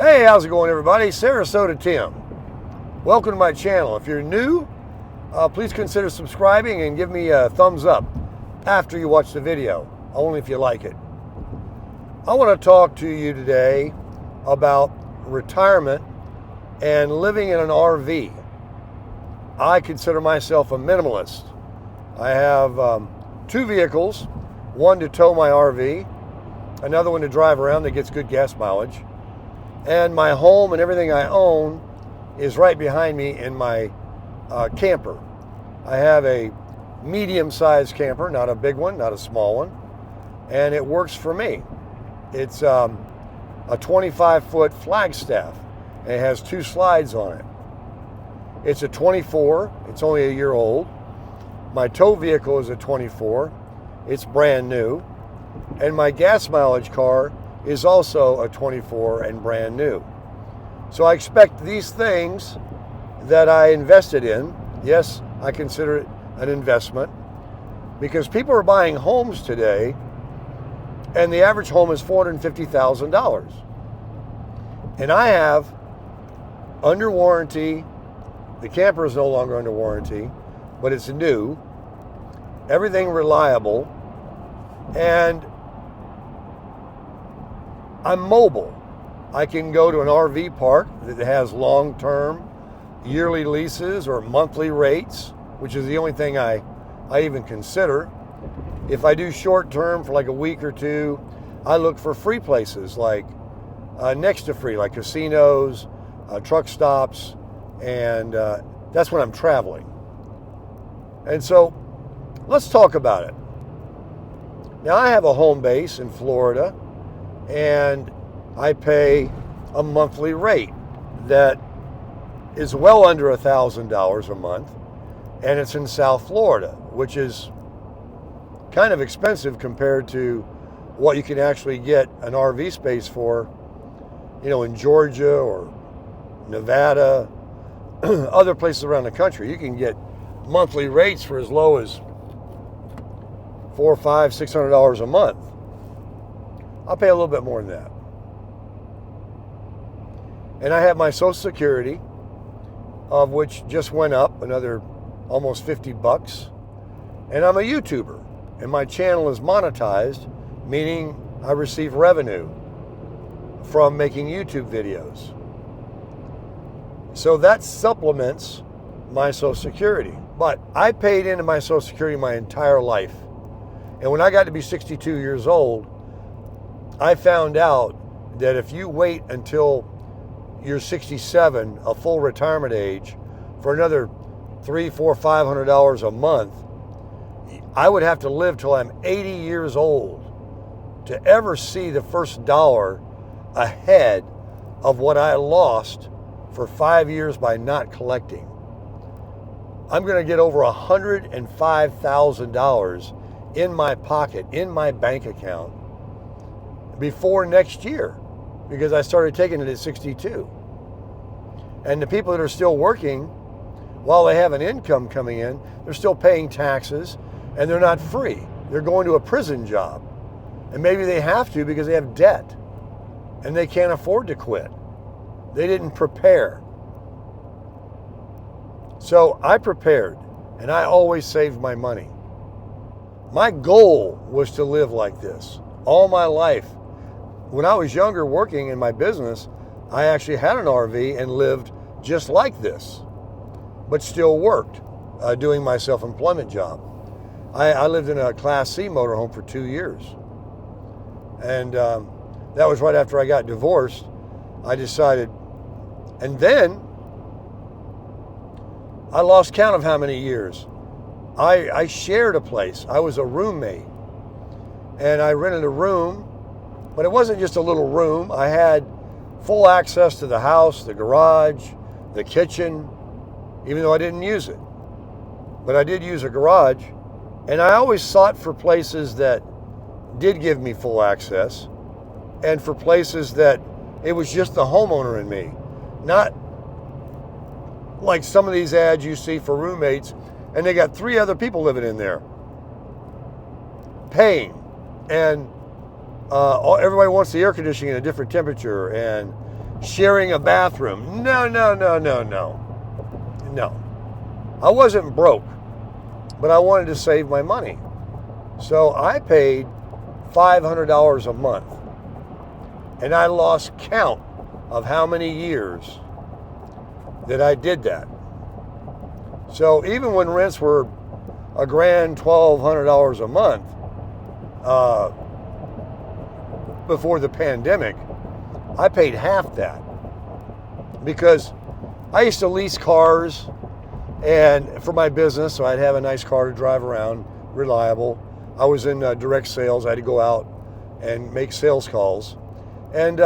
Hey, how's it going, everybody? Sarasota Tim. Welcome to my channel. If you're new, please consider subscribing and give me a thumbs up after you watch the video, only if you like it. I want to talk to you today about retirement and living in an RV. I consider myself a minimalist. I have two vehicles, one to tow my RV, another one to drive around that gets good gas mileage. And my home and everything I own is right behind me in my camper. I have a medium-sized camper, not a big one, not a small one, and it works for me. It's a 25-foot Flagstaff. It has two slides on it. It's a 24. It's only a year old. My tow vehicle is a 24. It's brand new. And my gas mileage car is also a 24 and brand new. So I expect these things that I invested in, yes, I consider it an investment, because people are buying homes today and the average home is $450,000. And I have under warranty, the camper is no longer under warranty, but it's new, everything reliable, and I'm mobile. I can go to an RV park that has long-term yearly leases or monthly rates, which is the only thing I even consider. If I do short-term for like a week or two, I look for free places like next to free, like casinos, truck stops, and that's when I'm traveling. And so let's talk about it. Now, I have a home base in Florida, and I pay a monthly rate that is well under $1,000 a month, and it's in South Florida, which is kind of expensive compared to what you can actually get an RV space for, in Georgia or Nevada, other places around the country. You can get monthly rates for as low as $400, $500, $600 a month. I'll pay a little bit more than that. And I have my Social Security, of which just went up another almost $50. And I'm a YouTuber, and my channel is monetized, meaning I receive revenue from making YouTube videos. So that supplements my Social Security. But I paid into my Social Security my entire life. And when I got to be 62 years old, I found out that if you wait until you're 67, a full retirement age, for another $300, $400, $500 a month, I would have to live till I'm 80 years old to ever see the first dollar ahead of what I lost for 5 years by not collecting. I'm going to get over $105,000 in my pocket, in my bank account, before next year, because I started taking it at 62. And the people that are still working, while they have an income coming in, they're still paying taxes, and they're not free. They're going to a prison job. And maybe they have to because they have debt, and they can't afford to quit. They didn't prepare. So I prepared, and I always saved my money. My goal was to live like this all my life. When I was younger working in my business, I actually had an RV and lived just like this, but still worked, doing my self-employment job. I lived in a Class C motorhome for 2 years. And that was right after I got divorced. I decided, and then I lost count of how many years. I shared a place. I was a roommate, and I rented a room, but it wasn't just a little room. I had full access to the house, the garage, the kitchen, even though I didn't use it. But I did use a garage, and I always sought for places that did give me full access, and for places that it was just the homeowner and me, not like some of these ads you see for roommates, and they got 3 other people living in there, paying, and everybody wants the air conditioning at a different temperature, and sharing a bathroom. No. I wasn't broke, but I wanted to save my money. So I paid $500 a month. And I lost count of how many years that I did that. So even when rents were $1,000, $1,200 a month, before the pandemic, I paid half that because I used to lease cars and for my business, so I'd have a nice car to drive around, reliable. I was in direct sales. I had to go out and make sales calls. And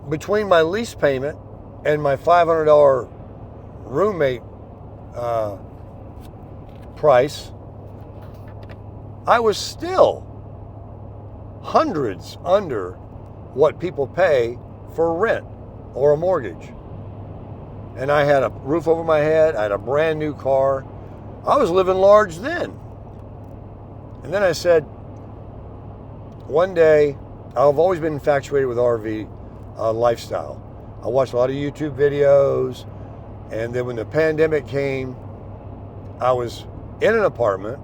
between my lease payment and my $500 roommate price, I was still hundreds under what people pay for rent or a mortgage. And I had a roof over my head. I had a brand new car. I was living large then. And then I said, one day, I've always been infatuated with RV lifestyle. I watched a lot of YouTube videos. And then when the pandemic came, I was in an apartment.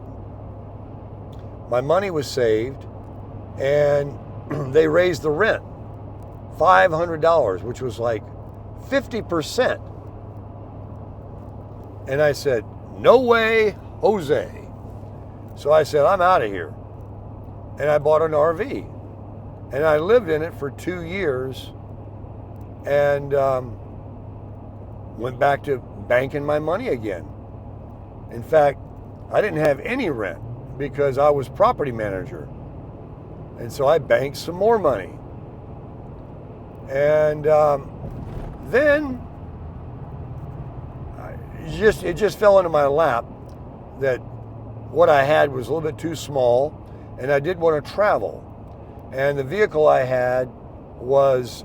My money was saved. And they raised the rent $500, which was like 50%. And I said, no way, Jose. So I said, I'm out of here. And I bought an RV. And I lived in it for 2 years and went back to banking my money again. In fact, I didn't have any rent because I was property manager. And so I banked some more money. And then it just fell into my lap that what I had was a little bit too small, and I did want to travel. And the vehicle I had was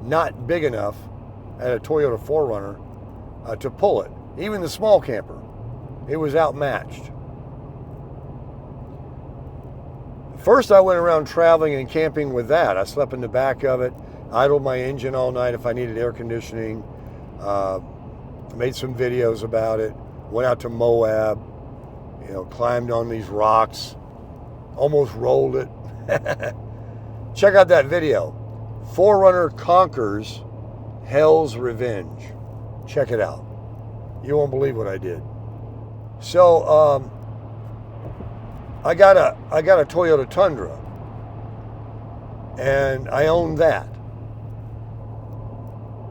not big enough. I had a Toyota 4Runner to pull it, even the small camper. It was outmatched. First, I went around traveling and camping with that. I slept in the back of it, idled my engine all night if I needed air conditioning, made some videos about it, went out to Moab, climbed on these rocks, almost rolled it. Check out that video. 4Runner conquers Hell's Revenge. Check it out. You won't believe what I did. So I got a Toyota Tundra, and I owned that.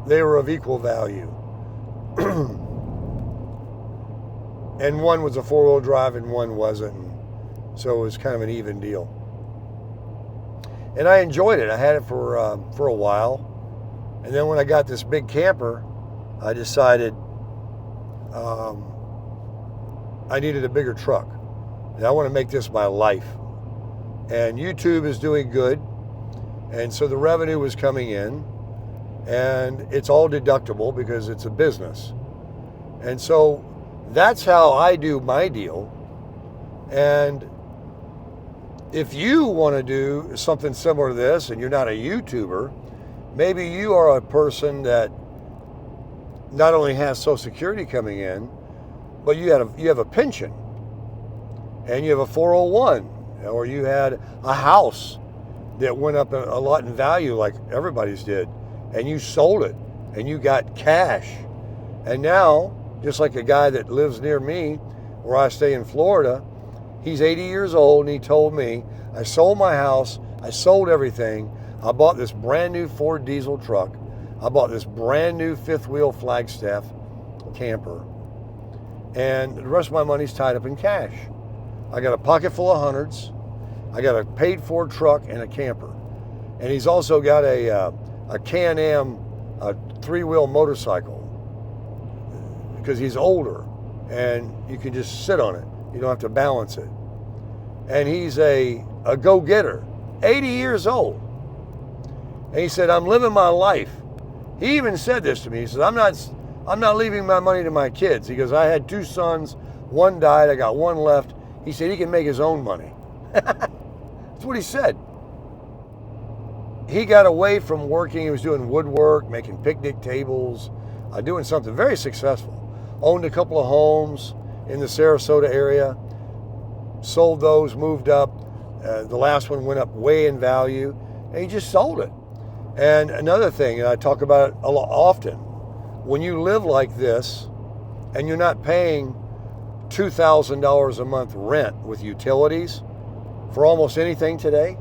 They were of equal value. And one was a 4-wheel drive and one wasn't. So it was kind of an even deal. And I enjoyed it. I had it for a while. And then when I got this big camper, I decided I needed a bigger truck. And I want to make this my life. And YouTube is doing good. And so the revenue was coming in. And it's all deductible because it's a business. And so that's how I do my deal. And if you want to do something similar to this and you're not a YouTuber, maybe you are a person that not only has Social Security coming in, but you have a pension and you have a 401, or you had a house that went up a lot in value like everybody's did, and you sold it and you got cash. And now, just like a guy that lives near me where I stay in Florida, he's 80 years old and he told me, I sold my house, I sold everything, I bought this brand new Ford diesel truck, I bought this brand new 5th wheel Flagstaff camper, and the rest of my money's tied up in cash. I got a pocket full of hundreds, I got a paid for truck and a camper. And he's also got a Can-Am 3-wheel motorcycle because he's older and you can just sit on it. You don't have to balance it. And he's a go-getter, 80 years old. And he said, I'm living my life. He even said this to me. He said, I'm not leaving my money to my kids. He goes, I had 2 sons, one died, I got one left. He said he can make his own money. That's what he said. He got away from working. He was doing woodwork, making picnic tables, doing something very successful. Owned a couple of homes in the Sarasota area. Sold those, moved up. The last one went up way in value, and he just sold it. And another thing, and I talk about it a lot often, when you live like this and you're not paying $2,000 a month rent with utilities for almost anything today.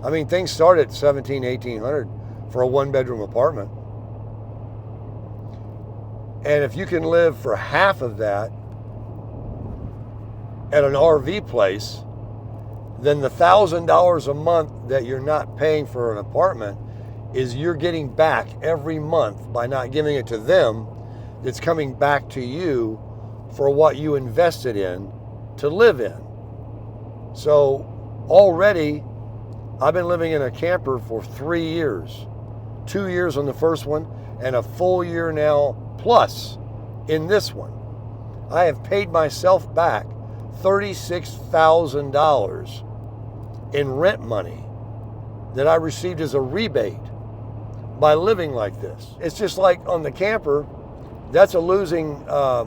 I mean, things start at $1,700, $1,800 for a one-bedroom apartment. And if you can live for half of that at an RV place, then the $1,000 a month that you're not paying for an apartment is you're getting back every month by not giving it to them. It's coming back to you for what you invested in to live in. So already I've been living in a camper for 3 years. 2 years on the first one and a full year now plus in this one. I have paid myself back $36,000 in rent money that I received as a rebate by living like this. It's just like on the camper, that's a losing, a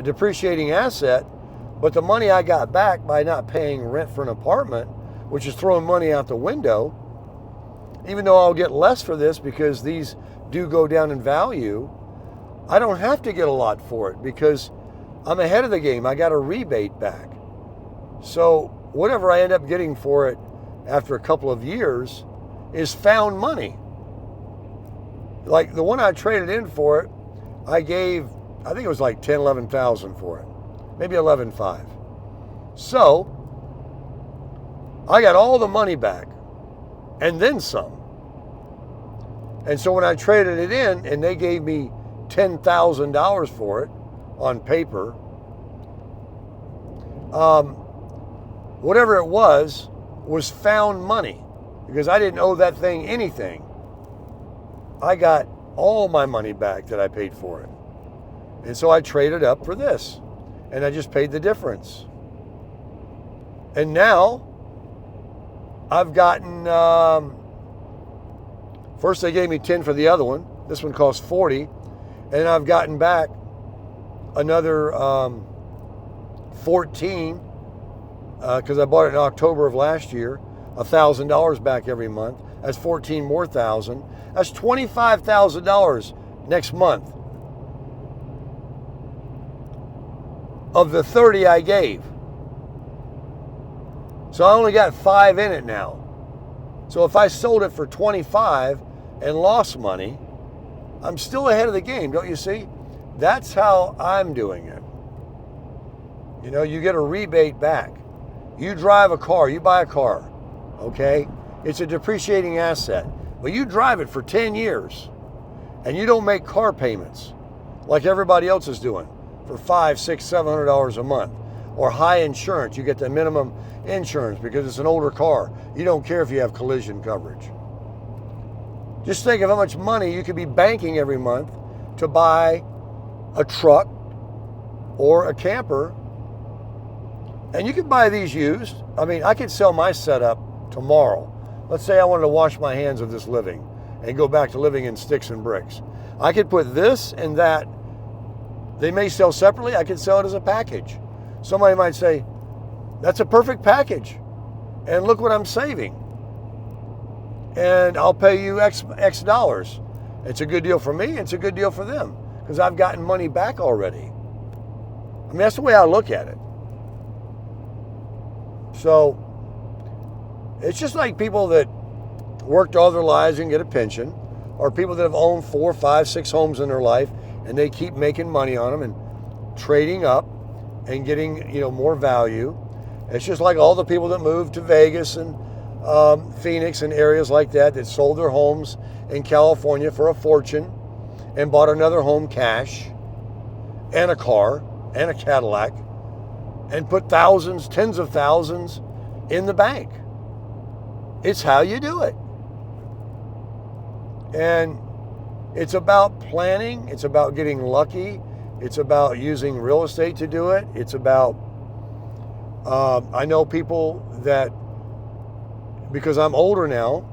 depreciating asset, but the money I got back by not paying rent for an apartment, which is throwing money out the window, even though I'll get less for this because these do go down in value, I don't have to get a lot for it because I'm ahead of the game. I got a rebate back. So whatever I end up getting for it after a couple of years is found money. Like the one I traded in for it, I think it was like 10, 11,000 for it. Maybe 11.5. So I got all the money back and then some. And so when I traded it in and they gave me $10,000 for it on paper, whatever it was found money because I didn't owe that thing anything. I got all my money back that I paid for it. And so I traded up for this and I just paid the difference. And now I've gotten, first they gave me 10 for the other one. This one cost 40. And I've gotten back another 14 because I bought it in October of last year, $1,000 back every month. That's 14 more thousand. That's $25,000 next month of the 30 I gave. So I only got 5 in it now. So if I sold it for 25 and lost money, I'm still ahead of the game, don't you see? That's how I'm doing it. You know, you get a rebate back. You drive a car, you buy a car, okay? It's a depreciating asset, but you drive it for 10 years and you don't make car payments like everybody else is doing for $500, $600, $700 a month. Or high insurance, you get the minimum insurance because it's an older car. You don't care if you have collision coverage. Just think of how much money you could be banking every month to buy a truck or a camper. And you can buy these used. I mean, I could sell my setup tomorrow. Let's say I wanted to wash my hands of this living and go back to living in sticks and bricks. I could put this and that. They may sell separately. I could sell it as a package. Somebody might say, that's a perfect package. And look what I'm saving. And I'll pay you X dollars. It's a good deal for me. It's a good deal for them because I've gotten money back already. I mean, that's the way I look at it. So it's just like people that worked all their lives and get a pension, or people that have owned 4, 5, 6 homes in their life and they keep making money on them and trading up and getting, you know, more value. It's just like all the people that moved to Vegas and Phoenix and areas like that sold their homes in California for a fortune and bought another home cash and a car and a Cadillac and put thousands, tens of thousands in the bank. It's how you do it. And it's about planning. It's about getting lucky. It's about using real estate to do it. It's about I know people that, because I'm older now,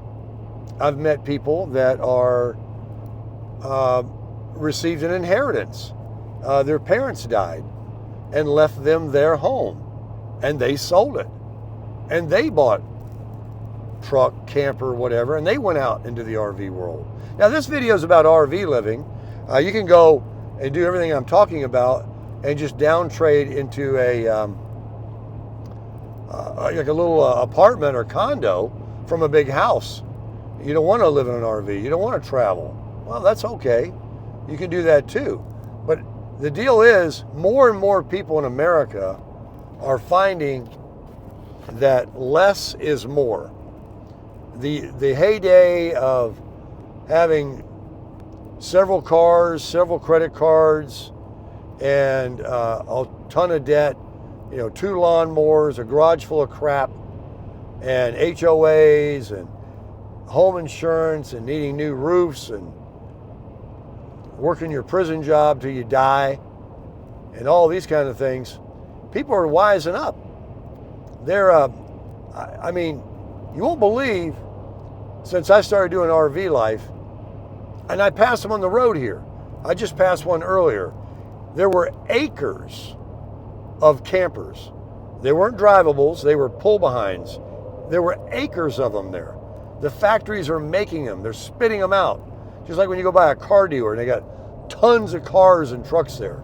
I've met people that are received an inheritance. Their parents died and left them their home, and they sold it, and they bought truck, camper, whatever, and they went out into the RV world. Now, this video is about RV living. You can go and do everything I'm talking about and just down trade into like a little apartment or condo from a big house. You don't want to live in an RV. You don't want to travel. Well, that's okay. You can do that too. But the deal is, more and more people in America are finding that less is more. The heyday of having several cars, several credit cards, and a ton of debt, 2 lawnmowers, a garage full of crap, and HOAs, and home insurance, and needing new roofs, and working your prison job till you die, and all these kind of things. People are wising up. They're, I mean, you won't believe, since I started doing RV life, and I pass them on the road here. I just passed one earlier. There were acres of campers. They weren't drivables, they were pull-behinds. There were acres of them there. The factories are making them, they're spitting them out. Just like when you go by a car dealer and they got tons of cars and trucks there.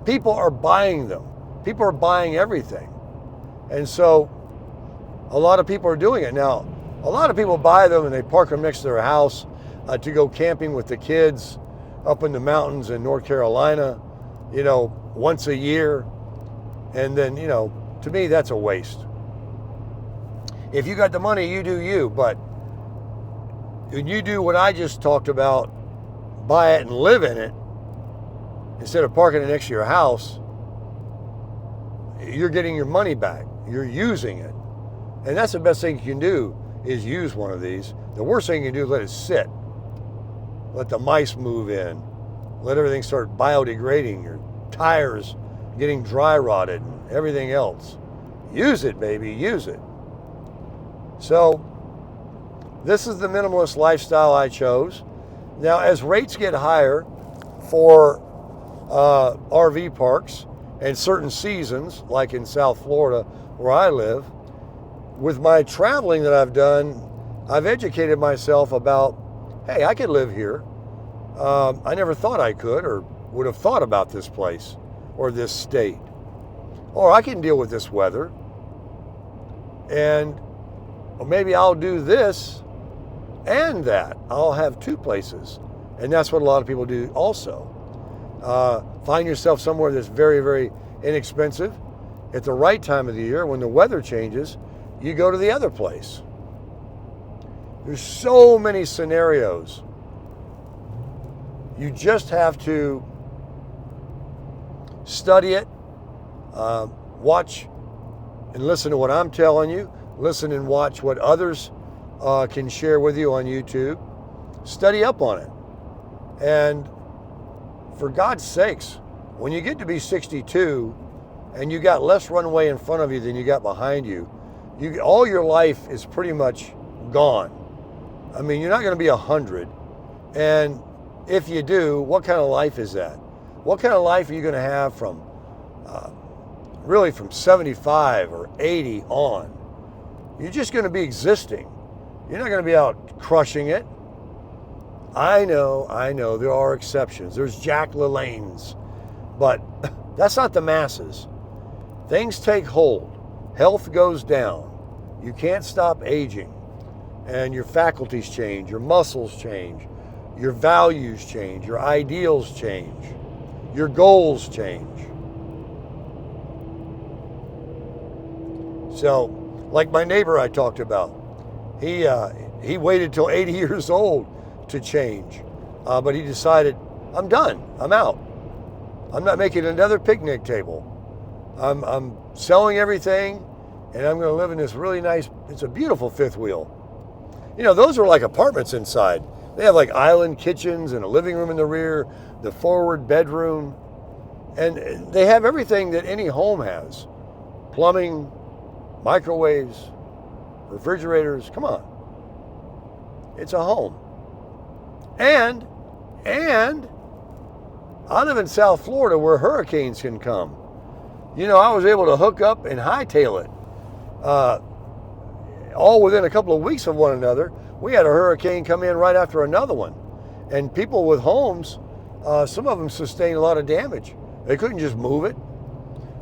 People are buying them. People are buying everything. And so a lot of people are doing it. Now, a lot of people buy them and they park them next to their house to go camping with the kids up in the mountains in North Carolina, once a year. And then, to me, that's a waste. If you got the money, you do you. But when you do what I just talked about, buy it and live in it, instead of parking it next to your house, you're getting your money back. You're using it. And that's the best thing you can do, is use one of these. The worst thing you can do is let it sit. Let the mice move in. Let everything start biodegrading. Your tires getting dry rotted and everything else. Use it, baby, use it. So this is the minimalist lifestyle I chose. Now, as rates get higher for RV parks and certain seasons, like in South Florida where I live, with my traveling that I've done, I've educated myself about, hey, I could live here. I never thought I could or would have thought about this place or this state. Or I can deal with this weather. And maybe I'll do this and that. I'll have 2 places. And that's what a lot of people do also. Find yourself somewhere that's very, very inexpensive. At the right time of the year, when the weather changes, you go to the other place. There's so many scenarios. You just have to study it, watch and listen to what I'm telling you, listen and watch what others can share with you on YouTube. Study up on it. And for God's sakes, when you get to be 62 and you got less runway in front of you than you got behind you, all your life is pretty much gone. I mean, you're not going to be 100. And if you do, what kind of life is that? What kind of life are you going to have from really from 75 or 80 on? You're just going to be existing. You're not going to be out crushing it. I know, there are exceptions. There's Jack LaLanne's, but that's not the masses. Things take hold. Health goes down. You can't stop aging. And your faculties change, your muscles change, your values change, your ideals change, your goals change. So, like my neighbor I talked about, he waited till 80 years old to change, but he decided, I'm done, I'm out. I'm not making another picnic table. I'm selling everything, and I'm going to live in this really nice, it's a beautiful fifth wheel. Those are like apartments inside. They have like island kitchens and a living room in the rear, the forward bedroom, and they have everything that any home has. plumbing, microwaves, refrigerators. Come on. It's a home. And I live in South Florida where hurricanes can come. You know, I was able to hook up and hightail it. All within a couple of weeks of one another. We had a hurricane come in right after another one. And people with homes, some of them sustained a lot of damage. They couldn't just move it.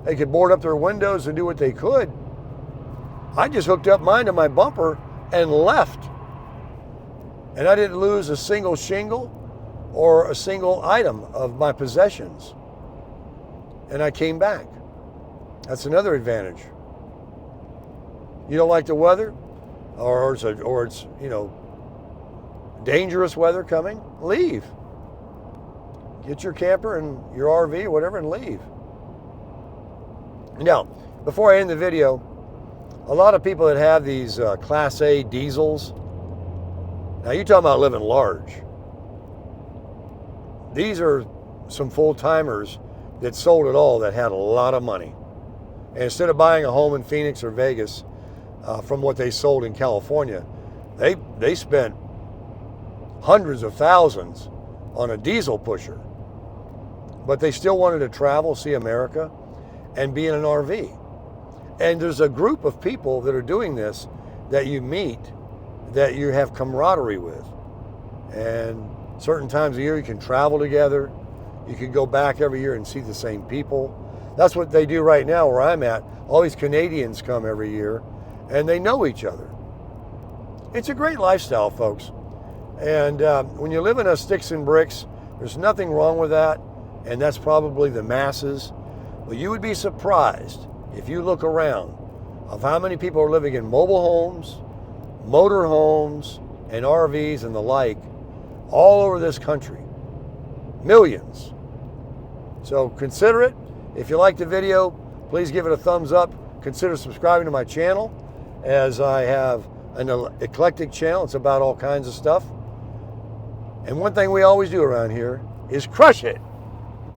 They could board up their windows and do what they could. I just hooked up mine to my bumper and left. And I didn't lose a single shingle or a single item of my possessions. And I came back. That's another advantage. You don't like the weather? Or it's you know, dangerous weather coming? Leave. Get your camper and your RV or whatever and leave. Now, before I end the video, a lot of people that have these Class A diesels, now you're talking about living large. These are some full-timers that sold it all that had a lot of money. And instead of buying a home in Phoenix or Vegas from what they sold in California, they spent hundreds of thousands on a diesel pusher. But they still wanted to travel, see America, and be in an RV. And there's a group of people that are doing this that you meet, that you have camaraderie with. And certain times of year you can travel together. You can go back every year and see the same people. That's what they do right now where I'm at. All these Canadians come every year and they know each other. It's a great lifestyle, folks. And when you live in a sticks and bricks, there's nothing wrong with that. And that's probably the masses. But you would be surprised if you look around of how many people are living in mobile homes, motor homes, and RVs and the like all over this country. Millions. So consider it. If you liked the video, please give it a thumbs up. Consider subscribing to my channel, as I have an eclectic channel. It's about all kinds of stuff. And one thing we always do around here is crush it.